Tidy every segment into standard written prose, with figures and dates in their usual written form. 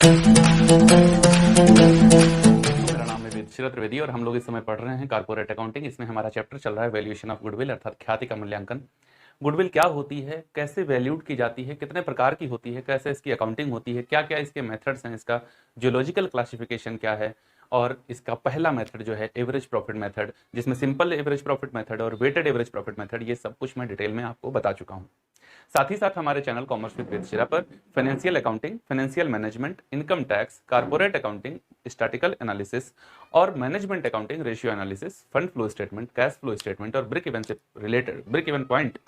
मेरा नाम है वेदश्री त्रिवेदी और हम लोग इस समय पढ़ रहे हैं कारपोरेट अकाउंटिंग। इसमें हमारा चैप्टर चल रहा है वैल्यूएशन ऑफ गुडविल अर्थात ख्याति का मूल्यांकन। गुडविल क्या होती है, कैसे वैल्यूड की जाती है, कितने प्रकार की होती है, कैसे इसकी अकाउंटिंग होती है, क्या क्या इसके मेथड्स हैं, इसका जियोलॉजिकल क्लासिफिकेशन क्या है, और इसका पहला मेथड जो है एवरेज प्रॉफिट मेथड, जिसमें सिंपल एवरेज प्रॉफिट मेथड और वेटेड एवरेज प्रॉफिट मेथड, ये सब कुछ मैं डिटेल में आपको बता चुका हूँ। साथ ही साथ हमारे चैनल कॉमर्स विद वेदशिरा पर financial accounting, financial management, income tax, corporate accounting, statical analysis और management accounting, ratio analysis, fund flow statement, cash flow statement और ब्रेक इवन पॉइंट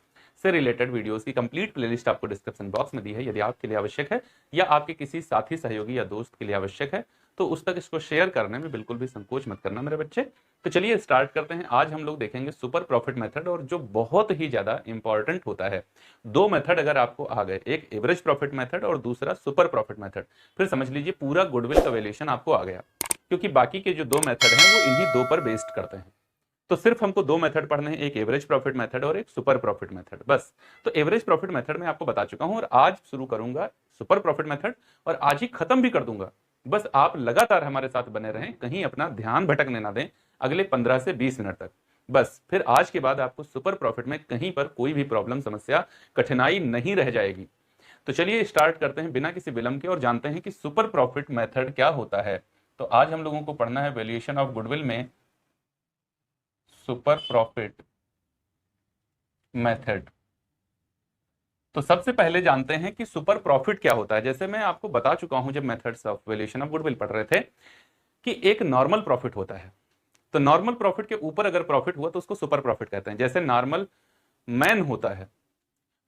से रिलेटेड वीडियोस की कंप्लीट प्लेलिस्ट आपको डिस्क्रिप्शन बॉक्स में दी है। यदि आपके लिए आवश्यक है या आपके किसी साथी, सहयोगी या दोस्त के लिए आवश्यक है तो उस तक इसको शेयर करने में बिल्कुल भी संकोच मत करना मेरे बच्चे। तो चलिए स्टार्ट करते हैं। आज हम लोग देखेंगे सुपर प्रॉफिट मेथड, और जो बहुत ही ज्यादा इंपॉर्टेंट होता है। दो मेथड अगर आपको आ गए, एक एवरेज प्रॉफिट मेथड और दूसरा सुपर प्रॉफिट मेथड, फिर समझ लीजिए पूरा गुडविल का वैल्यूएशन आपको आ गया, क्योंकि बाकी के जो दो मेथड हैं वो इन्हीं दो पर बेस्ड करते हैं। तो सिर्फ हमको दो मेथड पढ़ने हैं, एक एवरेज प्रॉफिट मेथड और एक सुपर प्रॉफिट मेथड, बस। तो एवरेज प्रॉफिट मेथड में आपको बता चुका हूं और आज शुरू करूंगा सुपर प्रॉफिट मेथड, और आज ही खत्म भी कर दूंगा। बस आप लगातार हमारे साथ बने रहें, कहीं अपना ध्यान भटकने ना दें अगले 15 से 20 मिनट तक। बस फिर आज के बाद आपको सुपर प्रॉफिट में कहीं पर कोई भी प्रॉब्लम, समस्या, कठिनाई नहीं रह जाएगी। तो चलिए स्टार्ट करते हैं बिना किसी विलंब के और जानते हैं कि सुपर प्रॉफिट मेथड क्या होता है। तो आज हम लोगों को पढ़ना है वैल्यूएशन ऑफ गुडविल में सुपर प्रॉफिट मेथड। तो सबसे पहले जानते हैं कि सुपर प्रॉफिट क्या होता है। जैसे मैं आपको बता चुका हूं जब methods of valuation of goodwill पढ़ रहे थे कि एक नॉर्मल प्रॉफिट होता है, तो नॉर्मल प्रॉफिट के ऊपर अगर प्रॉफिट हुआ तो उसको सुपर प्रॉफिट कहते हैं। जैसे नॉर्मल मैन होता है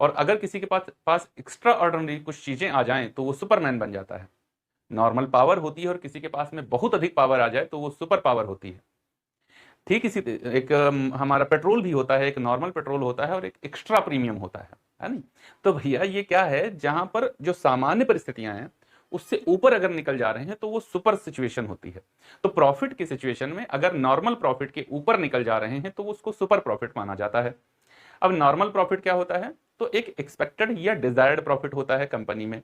और अगर किसी के पास एक्स्ट्रा ऑर्डिनरी कुछ चीजें आ जाएं तो वो सुपरमैन बन जाता है। नॉर्मल पावर होती है और किसी के पास में बहुत अधिक पावर आ जाए तो वो सुपर पावर होती है। ठीक इसी एक हमारा पेट्रोल भी होता है, एक नॉर्मल पेट्रोल होता है और एक एक्स्ट्रा प्रीमियम होता है नहीं। तो भैया ये क्या है, जहां पर जो सामान्य परिस्थितियां हैं उससे ऊपर अगर निकल जा रहे हैं तो वो सुपर सिचुएशन होती है। तो प्रॉफिट की सिचुएशन में अगर नॉर्मल प्रॉफिट के ऊपर निकल जा रहे हैं तो उसको सुपर प्रॉफिट माना जाता है। अब नॉर्मल प्रॉफिट क्या होता है, तो एक एक्सपेक्टेड या डिजायर्ड प्रॉफिट होता है कंपनी में।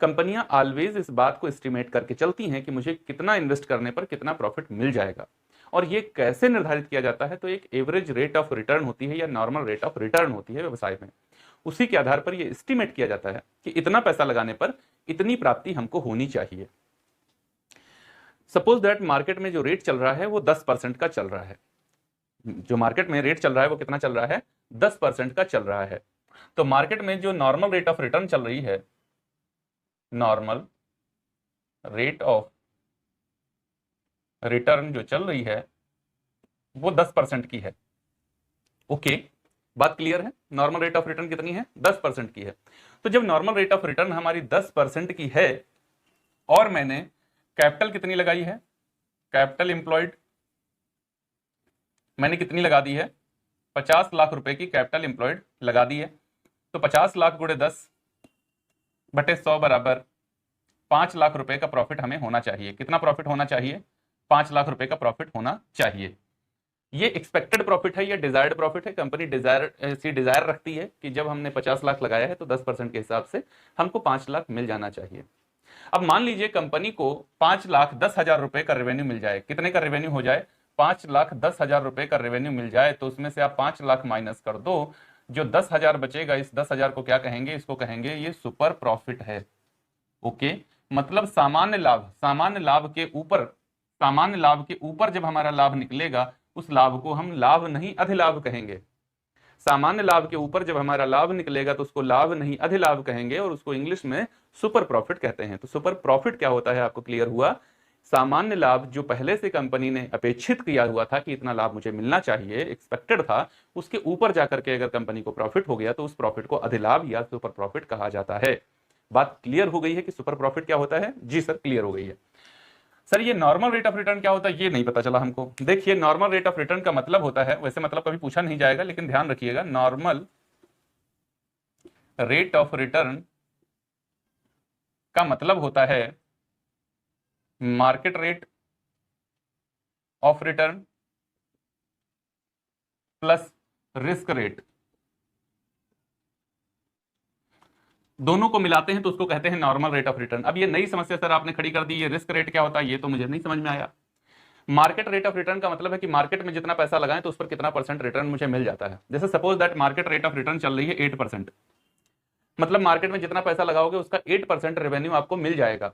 कंपनियां ऑलवेज इस बात को एस्टिमेट करके चलती हैं कि मुझे कितना इन्वेस्ट करने पर कितना प्रॉफिट मिल जाएगा। और ये कैसे निर्धारित किया जाता है, तो एक एवरेज रेट ऑफ रिटर्न होती है या नॉर्मल रेट ऑफ रिटर्न होती है व्यवसाय में। उसी के आधार पर यह एस्टिमेट किया जाता है कि इतना पैसा लगाने पर इतनी प्राप्ति हमको होनी चाहिए। सपोज दैट मार्केट में जो रेट चल रहा है वो 10% का चल रहा है। जो मार्केट में रेट चल रहा है वो कितना चल रहा है, 10% का चल रहा है। तो मार्केट में जो नॉर्मल रेट ऑफ रिटर्न चल रही है, नॉर्मल रेट ऑफ रिटर्न जो चल रही है वो 10% की है। ओके, बात क्लियर है। नॉर्मल रेट ऑफ रिटर्न कितनी है, 10% की है। तो जब नॉर्मल रेट ऑफ रिटर्न हमारी 10% की है और मैंने कैपिटल कितनी लगाई है, कैपिटल इंप्लॉयड मैंने कितनी लगा दी है, 50 लाख रुपए की कैपिटल इंप्लॉयड लगा दी है। तो 50 लाख गुणे 10/100 बराबर 5 लाख रुपए का प्रॉफिट हमें होना चाहिए। कितना प्रॉफिट होना चाहिए, 5 लाख रुपए का प्रॉफिट होना चाहिए। ये एक्सपेक्टेड प्रॉफिट है या डिजायर्ड प्रॉफिट है। कंपनी डिजायर रखती है कि जब हमने 50 लाख लगाया है तो 10% के हिसाब से हमको 5 लाख मिल जाना चाहिए। अब मान लीजिए कंपनी को 5,10,000 रुपए का रेवेन्यू मिल जाए। कितने का रेवेन्यू हो जाए, 5,10,000 रुपए का रेवेन्यू मिल जाए। तो उसमें से आप 5 लाख माइनस कर दो, जो 10,000 बचेगा, इस 10,000 को क्या कहेंगे, इसको कहेंगे ये सुपर प्रॉफिट है। ओके, मतलब सामान्य लाभ के ऊपर जब हमारा लाभ निकलेगा उस लाभ को हम लाभ नहीं अधिलाभ कहेंगे। सामान्य लाभ के ऊपर जब हमारा लाभ निकलेगा तो उसको लाभ नहीं अधिलाभ कहेंगे और उसको इंग्लिश में सुपर प्रॉफिट कहते हैं। तो सुपर प्रॉफिट क्या होता है, आपको क्लियर हुआ। सामान्य लाभ जो पहले से कंपनी ने अपेक्षित किया हुआ था कि इतना लाभ मुझे मिलना चाहिए, एक्सपेक्टेड था, उसके ऊपर जाकर के अगर कंपनी को प्रॉफिट हो गया तो उस प्रॉफिट को अधिलाभ या सुपर प्रॉफिट कहा जाता है। बात क्लियर हो गई है कि सुपर प्रॉफिट क्या होता है? जी सर, क्लियर हो गई है। सर ये नॉर्मल रेट ऑफ रिटर्न क्या होता है, ये नहीं पता चला हमको। देखिए नॉर्मल रेट ऑफ रिटर्न का मतलब होता है, वैसे मतलब कभी पूछा नहीं जाएगा लेकिन ध्यान रखिएगा, नॉर्मल रेट ऑफ रिटर्न का मतलब होता है market rate of return plus risk rate. दोनों को मिलाते हैं तो उसको कहते हैं नॉर्मल रेट ऑफ रिटर्न। अब ये नई समस्या सर आपने खड़ी कर दी, ये रिस्क रेट क्या होता है ये तो मुझे नहीं समझ में आया। मार्केट रेट ऑफ रिटर्न का मतलब है कि मार्केट में जितना पैसा लगाएं तो उस पर कितना परसेंट रिटर्न मुझे मिल जाता है। जैसे suppose that market rate of return चल रही है 8%, मतलब मार्केट में जितना पैसा लगाओगे उसका 8% रेवेन्यू आपको मिल जाएगा।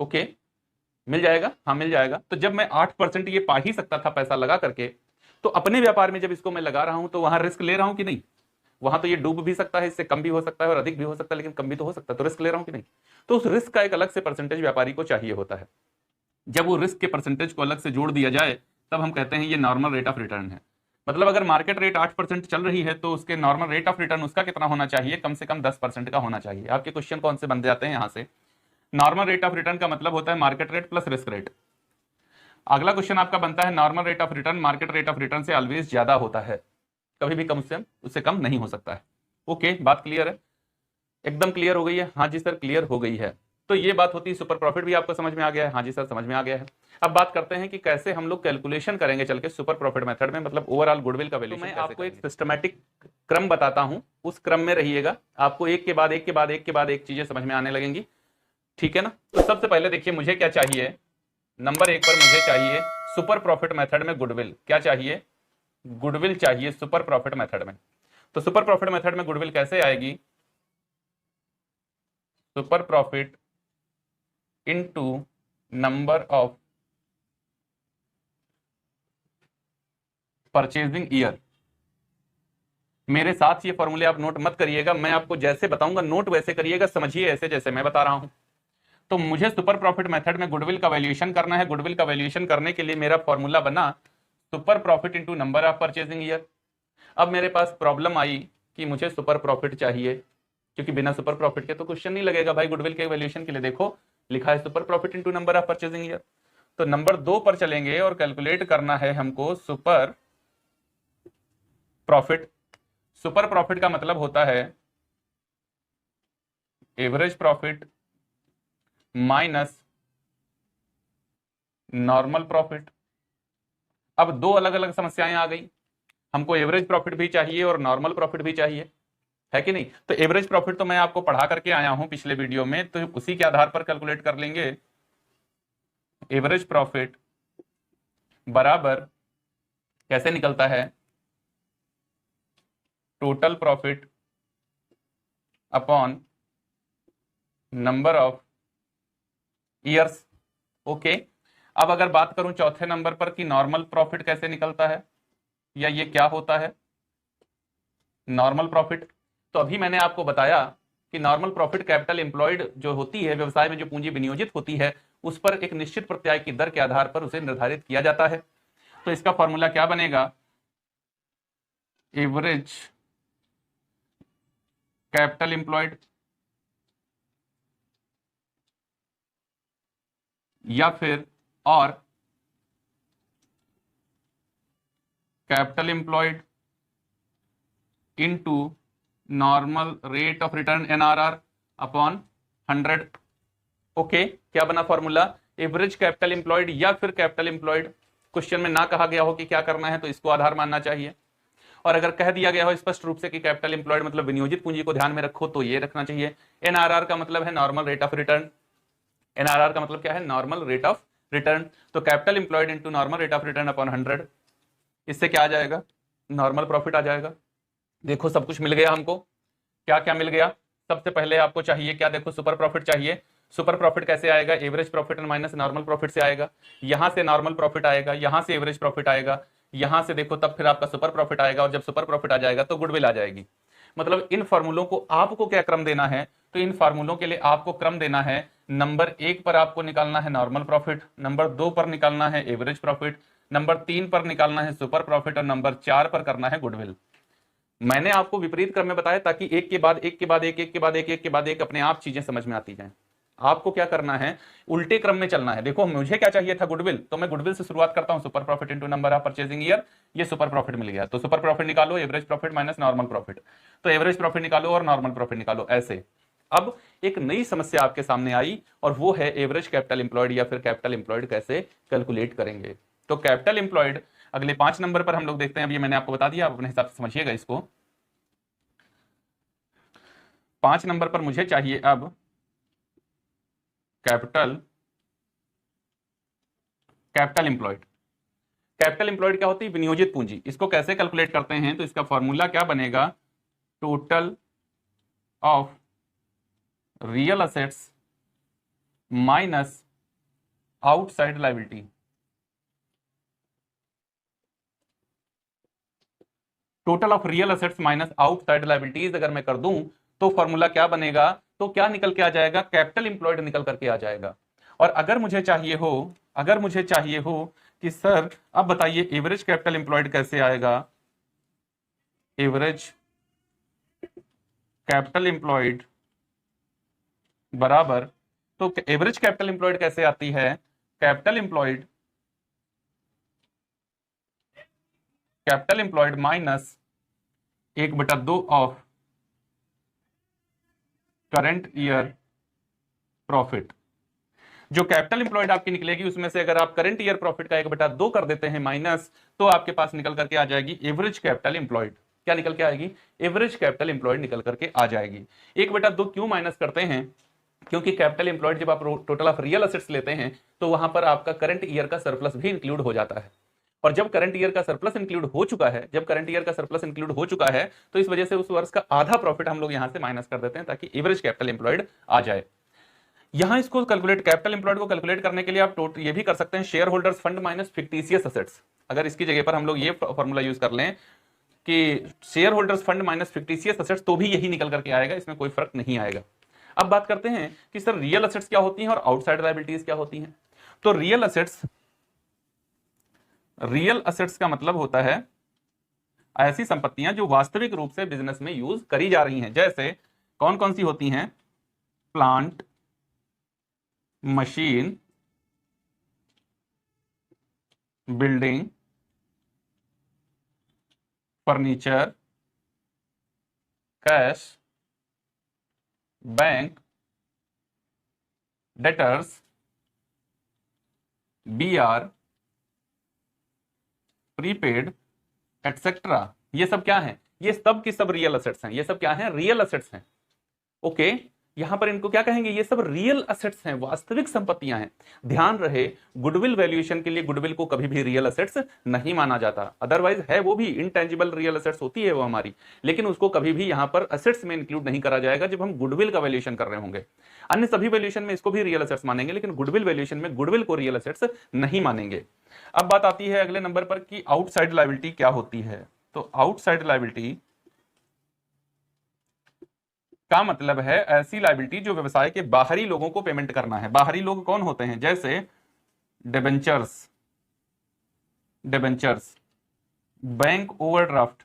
ओके, मिल जाएगा, हाँ मिल जाएगा। तो जब मैं 8% ये पा ही सकता था पैसा लगा करके, तो अपने व्यापार में जब इसको मैं लगा रहा हूं तो वहां रिस्क ले रहा हूं कि नहीं? वहां तो ये डूब भी सकता है, इससे कम भी हो सकता है और अधिक भी हो सकता है, लेकिन कम भी तो हो सकता है, तो रिस्क ले रहा हूं कि नहीं? तो उस रिस्क का एक अलग से परसेंटेज व्यापारी को चाहिए होता है। जब वो रिस्क के परसेंटेज को अलग से जोड़ दिया जाए तब हम कहते हैं ये नॉर्मल रेट ऑफ रिटर्न है। मतलब अगर मार्केट रेट 8% चल रही है तो उसके नॉर्मल रेट ऑफ रिटर्न उसका कितना होना चाहिए? कम से कम 10% का होना चाहिए। आपके क्वेश्चन कौन से बन जाते हैं यहां से? नॉर्मल रेट ऑफ रिटर्न का मतलब होता है market rate plus risk rate. अगला क्वेश्चन आपका बनता है normal rate of return market rate of return से ऑलवेज ज्यादा होता है, कभी भी कम से उससे कम नहीं हो सकता है। ओके, बात क्लियर है? एकदम क्लियर हो गई है? हाँ जी सर क्लियर हो गई है। तो ये बात होती है, सुपर प्रॉफिट भी आपको समझ में आ गया है? हाँ जी सर समझ में आ गया है। अब बात करते हैं कि कैसे हम लोग कैलकुलेशन करेंगे चल के सुपर प्रॉफिट मेथड में, मतलब ओवरऑल गुडविल का वैल्यूएशन। तो मैं आपको एक सिस्टमैटिक क्रम बताता हूं, उस क्रम में रहिएगा, आपको एक के बाद एक के बाद एक के बाद एक चीजें समझ में आने लगेंगी, ठीक है ना? तो सबसे पहले देखिए मुझे क्या चाहिए, नंबर 1 पर मुझे चाहिए सुपर प्रॉफिट मेथड में गुडविल। क्या चाहिए? गुडविल चाहिए सुपर प्रॉफिट मेथड में। तो सुपर प्रॉफिट मेथड में गुडविल कैसे आएगी? Super profit into number of purchasing year. मेरे साथ ये फॉर्मूले आप नोट मत करिएगा, मैं आपको जैसे बताऊंगा नोट वैसे करिएगा, समझिए ऐसे जैसे मैं बता रहा हूं। तो मुझे सुपर प्रॉफिट मेथड में गुडविल का वैल्यूएशन करना है। गुडविल का वैल्यूएशन करने के लिए मेरा फॉर्मूला बना super profit into number of purchasing year. अब मेरे पास प्रॉब्लम आई कि मुझे सुपर प्रॉफिट चाहिए, क्योंकि बिना सुपर प्रॉफिट के तो क्वेश्चन नहीं लगेगा भाई गुडविल के वैल्यूएशन के लिए। देखो लिखा है super profit into number of purchasing year. तो नंबर 2 पर चलेंगे और कैलकुलेट करना है हमको सुपर प्रॉफिट। सुपर प्रॉफिट का मतलब होता है average profit minus normal profit. अब दो अलग अलग समस्याएं आ गई, हमको एवरेज प्रॉफिट भी चाहिए और नॉर्मल प्रॉफिट भी चाहिए, है कि नहीं? तो एवरेज प्रॉफिट तो मैं आपको पढ़ा करके आया हूं पिछले वीडियो में, तो उसी के आधार पर कैलकुलेट कर लेंगे। एवरेज प्रॉफिट बराबर कैसे निकलता है? Total profit upon number of years. Okay, अब अगर बात करूं चौथे नंबर पर कि नॉर्मल प्रॉफिट कैसे निकलता है या ये क्या होता है नॉर्मल प्रॉफिट, तो अभी मैंने आपको बताया कि नॉर्मल प्रॉफिट कैपिटल एम्प्लॉयड जो होती है, व्यवसाय में जो पूंजी विनियोजित होती है, उस पर एक निश्चित प्रत्याय की दर के आधार पर उसे निर्धारित किया जाता है। तो इसका फॉर्मूला क्या बनेगा? एवरेज कैपिटल एम्प्लॉयड या फिर और capital employed into normal rate of return NRR upon 100। Okay, क्या बना फॉर्मूला? एवरेज कैपिटल एम्प्लॉयड या फिर कैपिटल एम्प्लॉयड। क्वेश्चन में ना कहा गया हो कि क्या करना है तो इसको आधार मानना चाहिए, और अगर कह दिया गया हो स्पष्ट रूप से कि कैपिटल एम्प्लॉयड मतलब विनियोजित पूंजी को ध्यान में रखो तो ये रखना चाहिए। एनआरआर का मतलब है normal rate of return. NRR का मतलब क्या है? Normal rate of return. तो capital employed into normal rate of return upon 100, इससे क्या आ जाएगा? नॉर्मल प्रॉफिट आ जाएगा। देखो सब कुछ मिल गया हमको। क्या क्या मिल गया? सबसे पहले आपको चाहिए क्या? देखो सुपर प्रॉफिट चाहिए। सुपर प्रॉफिट कैसे आएगा? Average profit minus normal profit से आएगा। यहां से नॉर्मल प्रॉफिट आएगा, यहां से एवरेज प्रॉफिट आएगा, यहां से देखो तब फिर आपका सुपर प्रॉफिट आएगा, और जब सुपर प्रॉफिट आ जाएगा तो गुडविल आ जाएगी। मतलब इन फॉर्मूलों को आपको क्या क्रम देना है? तो इन फॉर्मूलों के लिए आपको क्रम देना है, नंबर 1 पर आपको निकालना है नॉर्मल प्रॉफिट, नंबर 2 पर निकालना है एवरेज प्रॉफिट, नंबर 3 पर निकालना है सुपर प्रॉफिट, और नंबर 4 पर करना है गुडविल। मैंने आपको विपरीत क्रम में बताया ताकि एक के बाद एक के बाद एक, एक के बाद एक के बाद एक अपने आप चीजें समझ में आती जाएं। आपको क्या करना है? उल्टे क्रम में चलना है। देखो मुझे क्या चाहिए था? गुडविल। तो मैं गुडविल से शुरुआत करता हूं, super profit into number of purchasing year. ये सुपर प्रॉफिट मिल गया, तो सुपर प्रॉफिट निकालो, average profit minus normal profit, तो एवरेज प्रॉफिट निकालो और नॉर्मल प्रॉफिट निकालो, ऐसे। अब एक नई समस्या आपके सामने आई, और वो है एवरेज कैपिटल एम्प्लॉयड या फिर कैपिटल एम्प्लॉयड कैसे कैलकुलेट करेंगे। तो कैपिटल एम्प्लॉयड अगले 5 नंबर पर हम लोग देखते हैं। अभी मैंने आपको बता दिया, आप अपने हिसाब से समझिएगा इसको। 5 नंबर पर मुझे चाहिए अब कैपिटल एम्प्लॉयड। कैपिटल एम्प्लॉयड क्या होती है? विनियोजित पूंजी। इसको कैसे कैलकुलेट करते हैं? तो इसका फॉर्मूला क्या बनेगा? Total of real assets minus outside liability. Total of real assets minus outside liabilities अगर मैं कर दूं तो फॉर्मूला क्या बनेगा? तो क्या निकल के आ जाएगा? कैपिटल एम्प्लॉयड निकल करके आ जाएगा। और अगर मुझे चाहिए हो कि सर अब बताइए एवरेज कैपिटल एम्प्लॉयड कैसे आएगा? एवरेज कैपिटल एम्प्लॉयड बराबर, तो एवरेज कैपिटल एम्प्लॉयड कैसे आती है? Capital employed minus 1/2 of current year profit. जो कैपिटल एम्प्लॉयड आपकी निकलेगी उसमें से अगर आप करंट ईयर प्रॉफिट का 1/2 कर देते हैं माइनस, तो आपके पास निकल करके आ जाएगी एवरेज कैपिटल एम्प्लॉयड। क्या निकल के आएगी? एवरेज कैपिटल एम्प्लॉयड निकल करके आ जाएगी। 1/2 क्यों माइनस करते हैं? क्योंकि कैपिटल एम्प्लॉयड जब आप टोटल ऑफ रियल असेट्स लेते हैं तो वहां पर आपका करंट ईयर का सरप्लस भी इंक्लूड हो जाता है। और जब करंट ईयर का सरप्लस इंक्लूड हो चुका है, तो इस वजह से उस वर्ष का आधा प्रॉफिट हम लोग यहां से माइनस कर देते हैं ताकि एवरेज कैपिटल एम्प्लॉयड आ जाए। यहां इसको कैलकुलेट, कैपिटल एम्प्लॉयड को कैलकुलेट करने के लिए आप ये भी कर सकते हैं share holders fund minus fictitious assets. अगर इसकी जगह पर हम लोग ये फॉर्मूला यूज कर लें कि share holders fund minus fictitious assets, तो भी यही निकल करके आएगा, इसमें कोई फर्क नहीं आएगा। अब बात करते हैं कि सर रियल असेट्स क्या होती हैं और आउटसाइड लायबिलिटीज क्या होती हैं। तो रियल असेट्स का मतलब होता है ऐसी संपत्तियां जो वास्तविक रूप से बिजनेस में यूज करी जा रही हैं। जैसे कौन कौन सी होती हैं? Plant, machine, building, furniture, cash, bank, debtors, BR, prepaid, etcetera. ये सब क्या है? ये सब की सब रियल असेट्स हैं। ये सब क्या है? रियल असेट्स हैं। ओके, यहां पर इनको क्या कहेंगे? ये सब रियल असेट्स हैं, वास्तविक संपत्तियां हैं। ध्यान रहे, गुडविल वैल्यूएशन के लिए गुडविल को कभी भी रियल असेट्स नहीं माना जाता। अदरवाइज है वो भी इनटेंजिबल रियल असेट्स होती है वो हमारी, लेकिन उसको कभी भी यहां पर असेट्स में इंक्लूड नहीं करा जाएगा जब हम गुडविल का वैल्यूएशन कर रहे होंगे। अन्य सभी वैल्यूएशन में इसको भी रियल असेट्स मानेंगे, लेकिन गुडविल वैल्यूएशन में गुडविल को रियल असेट्स नहीं मानेंगे। अब बात आती है अगले नंबर पर कि आउटसाइड लायबिलिटी क्या होती है। तो आउटसाइड लायबिलिटी का मतलब है ऐसी लायबिलिटी जो व्यवसाय के बाहरी लोगों को पेमेंट करना है। बाहरी लोग कौन होते हैं? जैसे debentures, bank overdraft,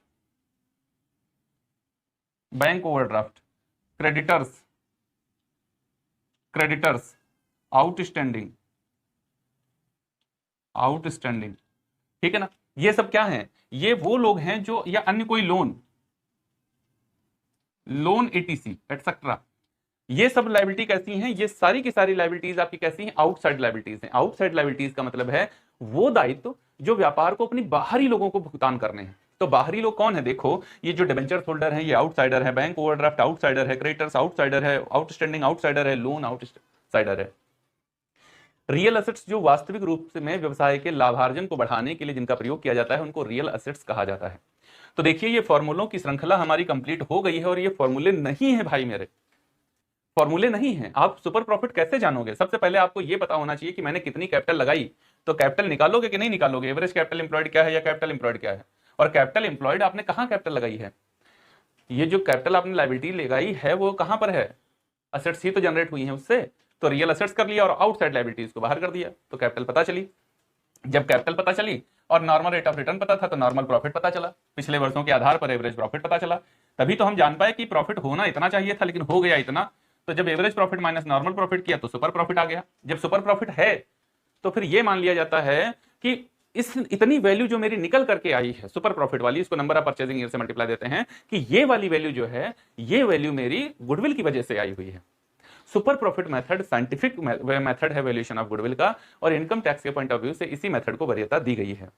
creditors, outstanding. ठीक है ना? ये सब क्या है? ये वो लोग हैं जो, या अन्य कोई लोन एटीसी एटसेट्रा। ये सब लायबिलिटी कैसी हैं? ये सारी की सारी लायबिलिटीज आपकी कैसी हैं? आउटसाइड लायबिलिटीज हैं। आउटसाइड लायबिलिटीज का मतलब है वो दायित्व जो व्यापार को अपनी बाहरी लोगों को भुगतान करने हैं। तो बाहरी लोग कौन है? देखो, ये जो डिबेंचर होल्डर है ये आउटसाइडर है, बैंक ओवरड्राफ्ट आउटसाइडर है, क्रेडिटर्स आउटसाइडर है, आउटस्टैंडिंग आउटसाइडर है, लोन आउटसाइडर है। रियल असेट्स जो वास्तविक रूप से में व्यवसाय के लाभार्जन को बढ़ाने के लिए जिनका प्रयोग किया जाता है उनको रियल असेट्स कहा जाता है। तो देखिए, ये फॉर्मूलों की श्रृंखला हमारी कंप्लीट हो गई है। और ये फॉर्मूले नहीं है भाई मेरे, फॉर्मूले नहीं है। आप सुपर प्रॉफिट कैसे जानोगे? सबसे पहले आपको ये पता होना चाहिए कि मैंने कितनी कैपिटल लगाई। तो कैपिटल निकालोगे कि नहीं निकालोगे? एवरेज कैपिटल एम्प्लॉयड क्या है या कैपिटल एम्प्लॉयड क्या है? और कैपिटल एम्प्लॉयड आपने कहां कैपिटल लगाई है? ये जो कैपिटल आपने लायबिलिटी लगाई है वो कहां पर है? असेट्स ही तो जनरेट हुई है उससे। तो रियल असेट्स कर लिया और आउटसाइड लायबिलिटीज को बाहर कर दिया, तो कैपिटल पता चली। जब कैपिटल पता चली और नॉर्मल रेट ऑफ रिटर्न पता था, तो नॉर्मल प्रॉफिट पता चला, पिछले वर्षों के आधार पर एवरेज प्रॉफिट पता चला। तभी तो हम जान पाए कि प्रॉफिट होना इतना चाहिए था लेकिन हो गया इतना। तो जब average profit minus normal profit किया तो सुपर प्रॉफिट आ गया। जब सुपर प्रॉफिट है तो फिर यह मान लिया जाता है कि इस इतनी वैल्यू जो मेरी निकल करके आई है सुपर प्रॉफिट वाली, इसको नंबर ऑफ परचेजिंग ईयर से मल्टीप्लाई देते हैं कि ये वाली वैल्यू जो है ये वैल्यू मेरी गुडविल की वजह से आई हुई है। Super profit method scientific method है वैल्यूएशन ऑफ गुडविल का, और इनकम टैक्स के पॉइंट ऑफ व्यू से इसी मेथड को वरीयता दी गई है।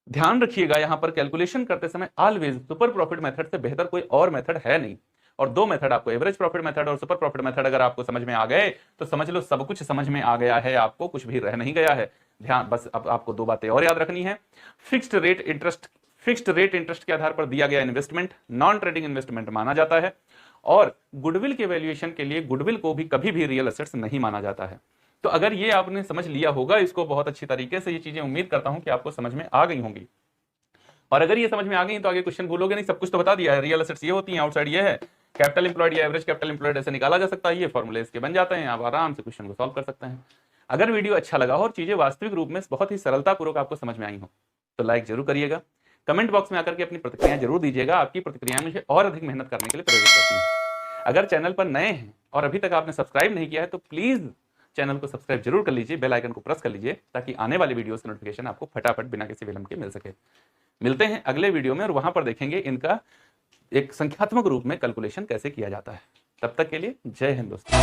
ध्यान रखिएगा, यहां पर कैलकुलेशन करते समय ऑलवेज सुपर प्रॉफिट मेथड से बेहतर कोई और मेथड है नहीं। और 2 मेथड आपको, एवरेज प्रॉफिट मेथड और सुपर प्रॉफिट मेथड, अगर आपको समझ में आ गए तो समझ लो सब कुछ समझ में आ गया है, आपको कुछ भी रह नहीं गया है। ध्यान, बस अब आपको 2 बातें और याद रखनी है। फिक्स्ड रेट इंटरेस्ट के आधार पर दिया गया इन्वेस्टमेंट नॉन ट्रेडिंग इन्वेस्टमेंट माना जाता है, और गुडविल के वैल्यूएशन के लिए गुडविल को भी कभी भी रियल एसेट्स नहीं माना जाता है। तो अगर ये आपने समझ लिया होगा इसको बहुत अच्छी तरीके से, ये चीजें उम्मीद करता हूं कि आपको समझ में आ गई होंगी। और अगर ये समझ में आ गई तो आगे क्वेश्चन भूलोगे नहीं, सब कुछ तो बता दिया है। रियल एसेट्स ये होती हैं, आउटसाइड ये है, कैपिटल एम्प्लॉयड या एवरेज कैपिटल एम्प्लॉयड ऐसे निकाला जा सकता है, ये फॉर्मूले इसके बन जाते हैं, आप आराम से क्वेश्चन को सॉल्व कर सकते हैं। अगर वीडियो अच्छा लगा हो और चीजें वास्तविक रूप में बहुत ही सरलतापूर्वक आपको समझ में आई हो तो लाइक जरूर करिएगा। कमेंट बॉक्स में आकर के अपनी प्रतिक्रियाएं जरूर दीजिएगा, आपकी प्रतिक्रियाएं मुझे और अधिक मेहनत करने के लिए प्रेरित करती हैं। अगर चैनल पर नए हैं और अभी तक आपने सब्सक्राइब नहीं किया है तो प्लीज चैनल को सब्सक्राइब जरूर कर लीजिए, बेल आइकन को प्रेस कर लीजिए ताकि आने वाली वीडियोस की नोटिफिकेशन आपको फटाफट बिना किसी विलंब के मिल सके। मिलते हैं अगले वीडियो में और वहां पर देखेंगे इनका एक संख्यात्मक रूप में कैलकुलेशन कैसे किया जाता है। तब तक के लिए जय हिंद दोस्तों।